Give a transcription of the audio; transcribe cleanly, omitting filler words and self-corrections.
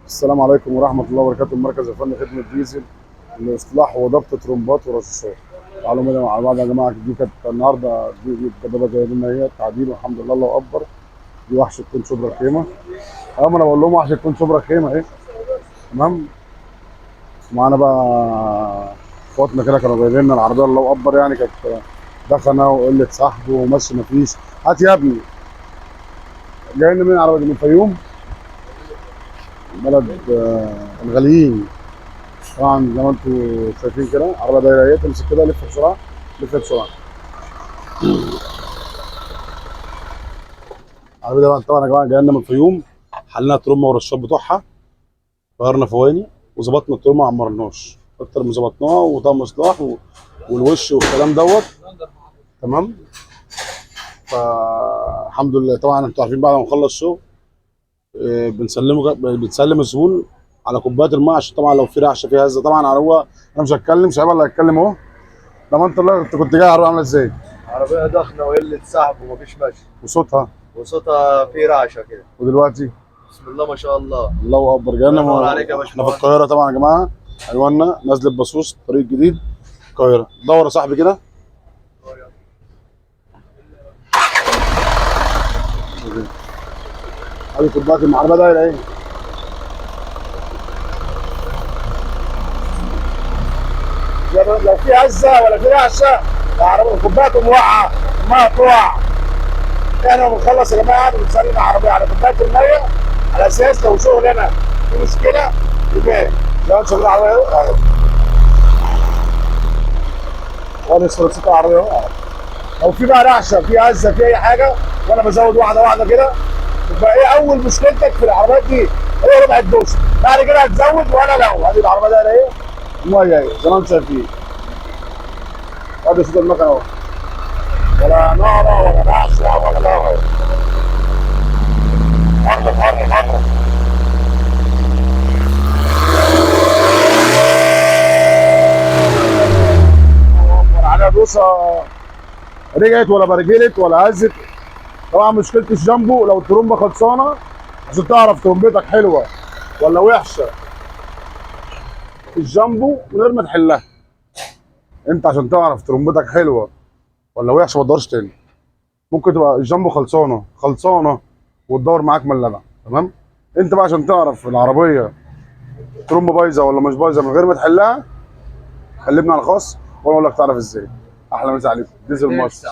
السلام عليكم ورحمة الله وبركاته. مركز الفني خدمة ديزل لإصلاح وضبط ترمبات ورشاشات. تعالوا مع بعض يا جماعة. دي كانت النهاردة دي الدبابة جاية لنا هي تعديل والحمد لله الله أكبر. دي وحش تكون شبرا خيمة. أه ما أنا بقول لهم وحش تكون شبرا خيمة إيه. تمام. معانا بقى اخواتنا كده كانوا جايبين لنا العربية الله أكبر، يعني كانت دخنة وقلة سحب ومشي مفيش. هات يا ابني. جايين من العربية دي من الفيوم، بلد الغاليين. طبعا زي ما انتم شايفين كده عربيه دايره اهي، تمسك كده لف بسرعه، لف بسرعه. العربيه دي طبعا يا جماعه جايه لنا من الفيوم، حلينا الترومه والرشاش بتوعها، غيرنا فواني وظبطنا الترومه، ما عمرناش اكتر من ظبطناها وتم اصلاح والوش والكلام دوت. تمام. فالحمد لله. طبعا انتوا عارفين بعد ما نخلص شغل بنسلم الزبون على كوبايه الماء، عشان طبعا لو في رعشه فيها هزه طبعا هو انا مش هتكلم، شباب اللي هيتكلم اهو. لما انت كنت جاي عربيه عامله ازاي؟ عربية ضخمة وقلة سحب ومفيش مشي، وصوتها؟ وصوتها فيه رعشة كده. ودلوقتي؟ بسم الله ما شاء الله. الله اكبر. الله ينور عليك يا احنا في باشمهندس. القاهره طبعا يا جماعه. ايواننا نزله بصوص طريق جديد القاهره. دور يا صاحبي كده. ادي كوبايه المعربه دايره ايه. لو في هزه ولا في رعشه العربيه كوبايه موقعه، الميه تقع. احنا بنخلص يا جماعه بنسلم العربيه على كوبايه الميه، على اساس لو شغلنا في مشكله يبان. لو انت شغل العربيه اهو، وادي صوت العربيه اهو. لو في بقى رعشه، في هزه، في اي حاجه، وانا بزود واحده واحده كده، يبقى ايه اول مشكلتك في العربيات دي؟ هي ربع الدوس. بعد كده هتزود ولا لو ادي العربيه ده ايه؟ الميه اهي زي ما انتم شايفين. ادي صوت المكنه اهو، ولا ناره ولا رعشه ولا لا. حرك حرك حرك. عليها دوسه رجعت ولا برجلت ولا هزت. طبعا مشكله الجامبو لو الترومبه خلصانه، عشان تعرف ترومبتك حلوه ولا وحشه الجامبو من غير ما تحلها. انت عشان تعرف ترومبتك حلوه ولا وحشه ما تدورش تاني. ممكن تبقى الجامبو خلصانه وتدور معاك ملبع. تمام. انت بقى عشان تعرف العربيه ترومبه بايظه ولا مش بايظه من غير ما تحلها، كلمنا على الخاص وانا اقول لك تعرف ازاي. احلى مسا عليكم. ديزل مصر.